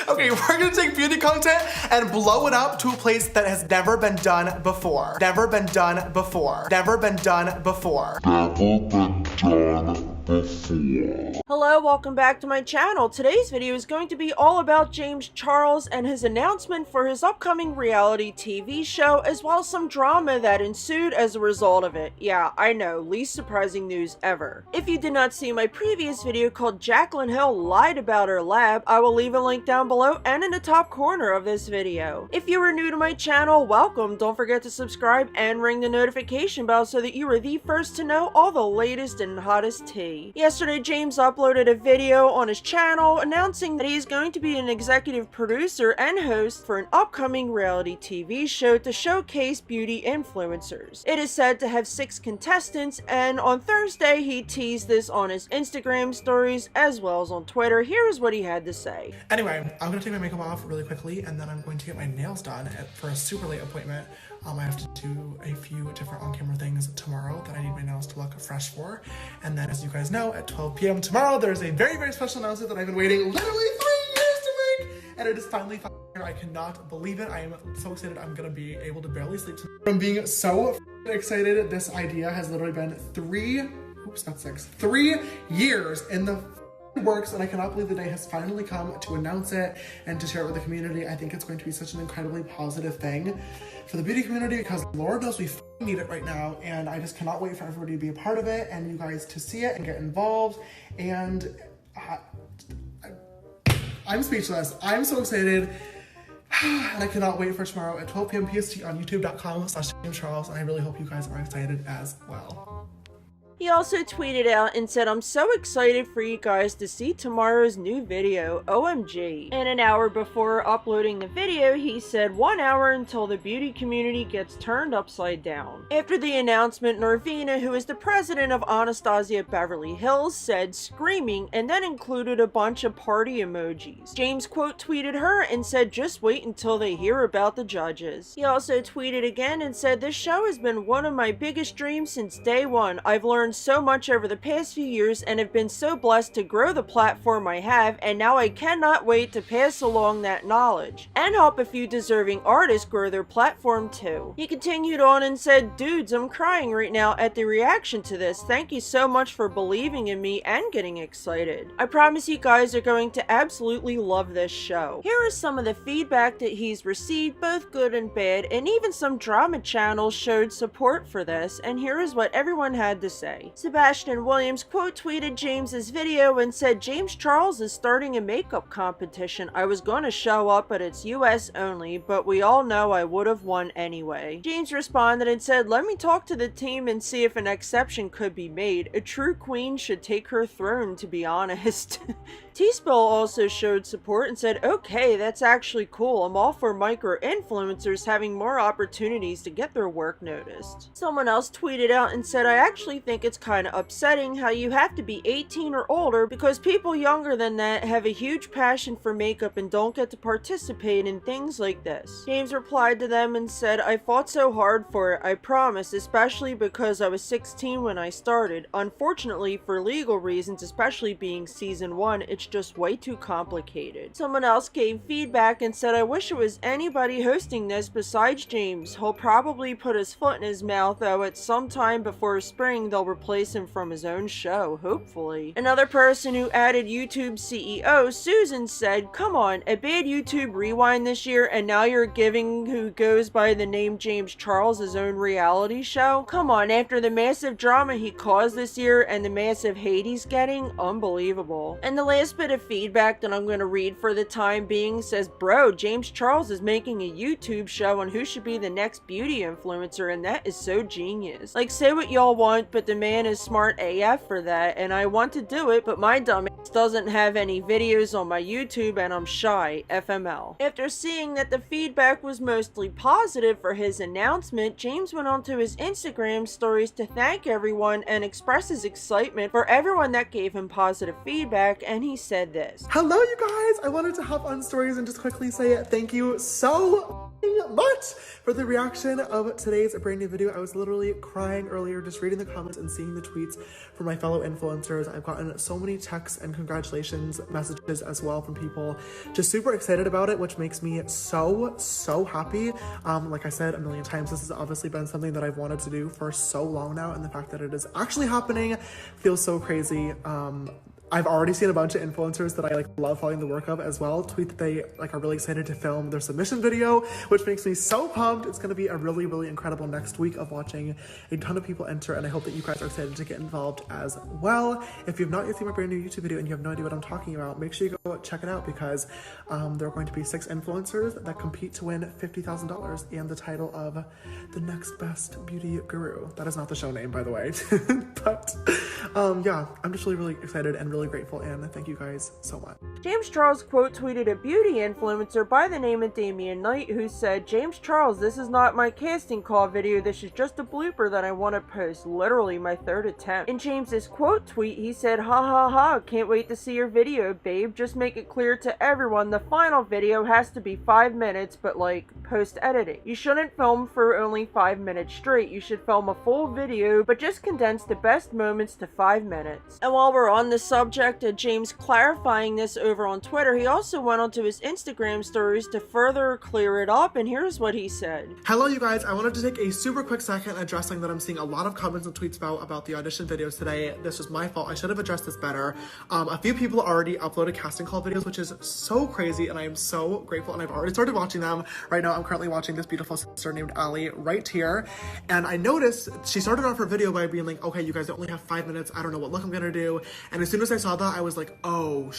Okay, we're gonna take beauty content and blow it up to a place that has never been done before. Never been done before. Never been done before. Hello, welcome back to my channel. Today's video is going to be all about James Charles and his announcement for his upcoming reality TV show, as well as some drama that ensued as a result of it. Yeah, I know, least surprising news ever. If you did not see my previous video called Jaclyn Hill Lied About Her Lab, I will leave a link down below and in the top corner of this video. If you are new to my channel, welcome. Don't forget to subscribe and ring the notification bell so that you are the first to know all the latest and hottest tea. Yesterday, James uploaded a video on his channel announcing that he is going to be an executive producer and host for an upcoming reality TV show to showcase beauty influencers. It is said to have 6 contestants, and on Thursday he teased this on his Instagram stories as well as on Twitter. Here is what he had to say. Anyway, I'm gonna take my makeup off really quickly and then I'm going to get my nails done for a super late appointment. I have to do a few different on-camera things tomorrow that I need my nails to look fresh for. And then, as you guys know, at 12 p.m. tomorrow, there's a very, very special announcement that I've been waiting literally 3 years to make. And it is finally here. I cannot believe it. I am so excited. I'm gonna be able to barely sleep tonight. I'm being so excited. This idea has literally been 3 years in the works, and I cannot believe the day has finally come to announce it and to share it with the community. I think it's going to be such an incredibly positive thing for the beauty community because Lord knows we need it right now, and I just cannot wait for everybody to be a part of it and you guys to see it and get involved. And I'm speechless. I'm so excited. And I cannot wait for tomorrow at 12 p.m. PST on youtube.com/JamesCharles, and I really hope you guys are excited as well. He also tweeted out and said, "I'm so excited for you guys to see tomorrow's new video, OMG. And an hour before uploading the video, he said 1 hour until the beauty community gets turned upside down. After the announcement, Norvina, who is the president of Anastasia Beverly Hills, said screaming and then included a bunch of party emojis. James quote tweeted her and said just wait until they hear about the judges. He also tweeted again and said, "This show has been one of my biggest dreams since day one. I've learned so much over the past few years and have been so blessed to grow the platform I have, and now I cannot wait to pass along that knowledge and help a few deserving artists grow their platform too." He continued on and said, "Dudes, I'm crying right now at the reaction to this. Thank you so much for believing in me and getting excited. I promise you guys are going to absolutely love this show." Here is some of the feedback that he's received, both good and bad, and even some drama channels showed support for this, and here is what everyone had to say. Sebastian Williams quote tweeted James's video and said, "James Charles is starting a makeup competition. I was going to show up, but it's US only, but we all know I would have won anyway." James responded and said, "Let me talk to the team and see if an exception could be made. A true queen should take her throne, to be honest." T-Spill also showed support and said, "Okay, that's actually cool. I'm all for micro-influencers having more opportunities to get their work noticed." Someone else tweeted out and said, "I actually think it's kind of upsetting how you have to be 18 or older because people younger than that have a huge passion for makeup and don't get to participate in things like this." James replied to them and said, "I fought so hard for it, I promise, especially because I was 16 when I started. Unfortunately, for legal reasons, especially being season 1, it's just way too complicated." Someone else gave feedback and said, "I wish it was anybody hosting this besides James. He'll probably put his foot in his mouth, though at some time before spring they'll replace him from his own show, hopefully." Another person who added YouTube CEO, Susan, said, "Come on, a bad YouTube rewind this year and now you're giving who goes by the name James Charles his own reality show? Come on, after the massive drama he caused this year and the massive hate he's getting, unbelievable." And the last bit of feedback that I'm going to read for the time being says, "Bro, James Charles is making a YouTube show on who should be the next beauty influencer, and that is so genius. Like, say what y'all want, but the man is smart AF for that, and I want to do it, but my dumbass doesn't have any videos on my YouTube and I'm shy, FML." After seeing that the feedback was mostly positive for his announcement, James went onto his Instagram stories to thank everyone and express his excitement for everyone that gave him positive feedback, and he said this. Hello, you guys! I wanted to hop on stories and just quickly say thank you so much for the reaction of today's brand new video. I was literally crying earlier just reading the comments and seeing the tweets from my fellow influencers. I've gotten so many texts and congratulations messages as well from people just super excited about it, which makes me so happy. Like I said a million times, this has obviously been something that I've wanted to do for so long now, and the fact that it is actually happening feels so crazy. I've already seen a bunch of influencers that I love following the work of as well tweet that they are really excited to film their submission video, which makes me so pumped. It's going to be a really incredible next week of watching a ton of people enter, and I hope that you guys are excited to get involved as well. If you've not yet seen my brand new YouTube video and you have no idea what I'm talking about, make sure you go check it out, because there are going to be 6 influencers that compete to win $50,000 and the title of the next best beauty guru. That is not the show name, by the way. But yeah, I'm just really excited and really grateful, and thank you guys so much. James Charles quote tweeted a beauty influencer by the name of Damian Knight, who said, "James Charles, this is not my casting call video, this is just a blooper that I want to post, literally my 3rd attempt." In James's quote tweet, he said, "Ha ha ha, can't wait to see your video, babe. Just make it clear to everyone the final video has to be 5 minutes, but post editing. You shouldn't film for only 5 minutes straight. You should film a full video, but just condense the best moments to 5 minutes." And while we're on the subject of James clarifying this over on Twitter, he also went onto his Instagram stories to further clear it up, and here's what he said. Hello, you guys. I wanted to take a super quick second addressing that I'm seeing a lot of comments and tweets about the audition videos today. This was my fault. I should have addressed this better. A few people already uploaded casting call videos, which is so crazy, and I am so grateful, and I've already started watching them. Right now, I'm currently watching this beautiful sister named Allie right here, and I noticed she started off her video by being like, okay, you guys only have 5 minutes. I don't know what look I'm gonna do. And as soon as I saw that, I was like, oh,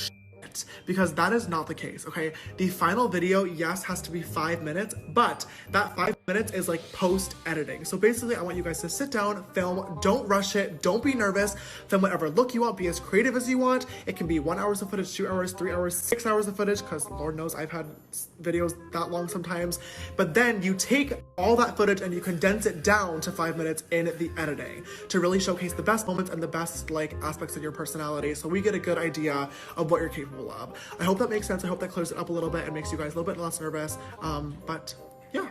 because that is not the case, okay? The final video, yes, has to be 5 minutes, but that 5 minutes is post editing. So basically, I want you guys to sit down, film, don't rush it, don't be nervous, film whatever look you want, be as creative as you want. It can be 1 hour of footage, 2 hours, 3 hours, 6 hours of footage, because Lord knows I've had videos that long sometimes. But then you take all that footage and you condense it down to 5 minutes in the editing to really showcase the best moments and the best aspects of your personality, so we get a good idea of what you're capable of. I hope that makes sense. I hope that clears it up a little bit and makes you guys a little bit less nervous. But yeah.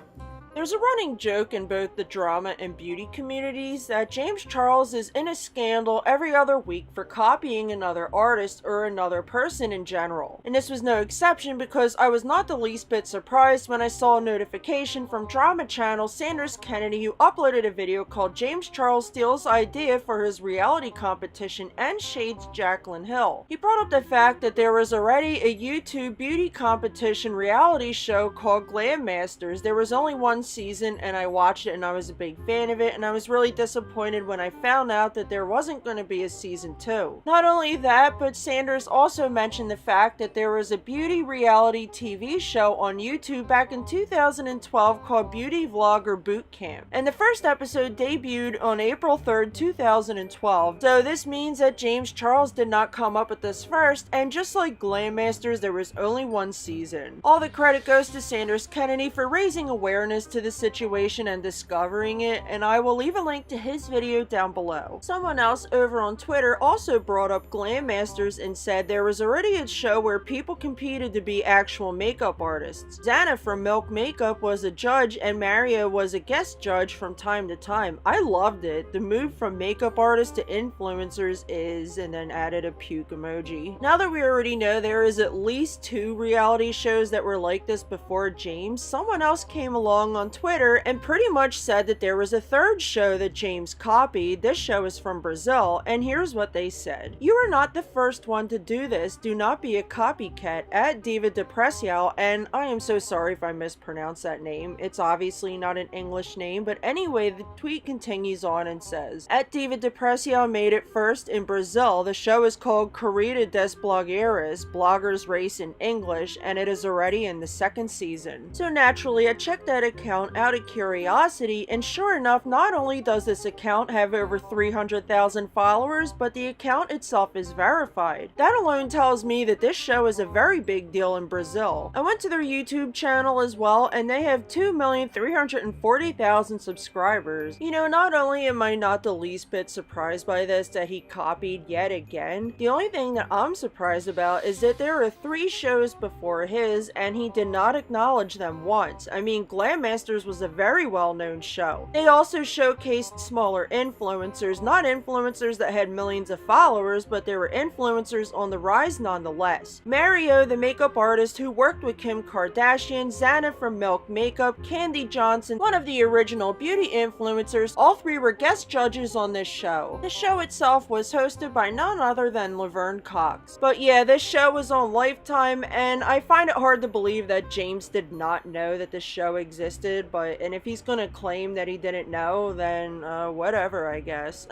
There's a running joke in both the drama and beauty communities that James Charles is in a scandal every other week for copying another artist or another person in general. And this was no exception, because I was not the least bit surprised when I saw a notification from drama channel Sanders Kennedy, who uploaded a video called "James Charles Steals Idea for His Reality Competition and Shades Jaclyn Hill." He brought up the fact that there was already a YouTube beauty competition reality show called Glam Masters. There was only one season, and I watched it and I was a big fan of it, and I was really disappointed when I found out that there wasn't going to be a season 2. Not only that, but Sanders also mentioned the fact that there was a beauty reality TV show on YouTube back in 2012 called Beauty Vlogger Boot Camp, and the first episode debuted on April 3rd, 2012. So this means that James Charles did not come up with this first, and just like Glam Masters, there was only one season. All the credit goes to Sanders Kennedy for raising awareness to the situation and discovering it, and I will leave a link to his video down below. Someone else over on Twitter also brought up Glam Masters and said there was already a show where people competed to be actual makeup artists. Xana from Milk Makeup was a judge, and Mario was a guest judge from time to time. I loved it. The move from makeup artists to influencers is, and then added a puke emoji. Now that we already know there is at least 2 reality shows that were like this before James, someone else came along on Twitter and pretty much said that there was a 3rd show that James copied. This show is from Brazil, and here's what they said. "You are not the first one to do this. Do not be a copycat. At Diva Depressio," and I am so sorry if I mispronounced that name. It's obviously not an English name, but anyway, the tweet continues on and says, "At Diva Depressio made it first in Brazil. The show is called Corrida das Blogueiras, Bloggers Race in English, and it is already in the 2nd season." So naturally, I checked that account account out of curiosity, and sure enough, not only does this account have over 300,000 followers, but the account itself is verified. That alone tells me that this show is a very big deal in Brazil. I went to their YouTube channel as well, and they have 2,340,000 subscribers. You know, not only am I not the least bit surprised by this that he copied yet again, the only thing that I'm surprised about is that there are 3 shows before his and he did not acknowledge them once. I mean, Glam Masters was a very well-known show. They also showcased smaller influencers, not influencers that had millions of followers, but they were influencers on the rise nonetheless. Mario, the makeup artist who worked with Kim Kardashian, Xana from Milk Makeup, Candy Johnson, one of the original beauty influencers, all 3 were guest judges on this show. The show itself was hosted by none other than Laverne Cox. But yeah, this show was on Lifetime, and I find it hard to believe that James did not know that this show existed, and if he's gonna claim that he didn't know, then whatever, I guess.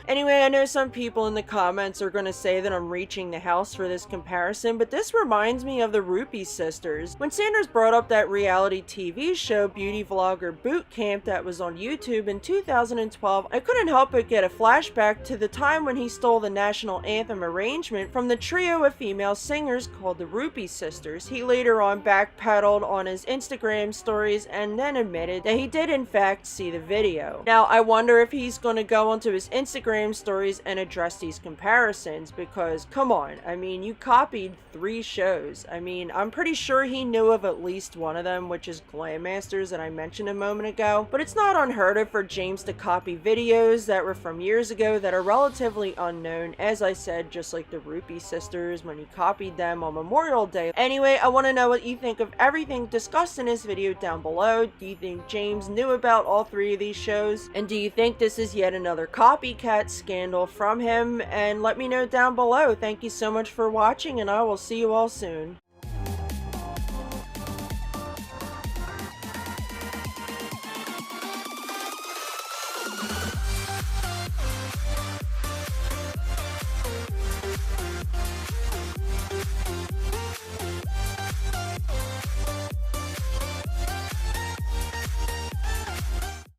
Anyway, I know some people in the comments are gonna say that I'm reaching the house for this comparison, but this reminds me of the Rupee Sisters. When Sanders brought up that reality TV show, Beauty Vlogger Boot Camp, that was on YouTube in 2012, I couldn't help but get a flashback to the time when he stole the national anthem arrangement from the trio of female singers called the Rupee Sisters. He later on backpedaled on his Instagram stories and then admitted that he did in fact see the video. Now, I wonder if he's going to go onto his Instagram stories and address these comparisons, because come on, I mean, you copied 3 shows. I mean, I'm pretty sure he knew of at least one of them, which is Glam Masters that I mentioned a moment ago, but it's not unheard of for James to copy videos that were from years ago that are relatively unknown, as I said, just like the Rupee Sisters when he copied them on Memorial Day. Anyway, I want to know what you think of everything discussed in this video down below. Do you think James knew about all 3 of these shows? And do you think this is yet another copycat scandal from him? And let me know down below. Thank you so much for watching, and I will see you all soon.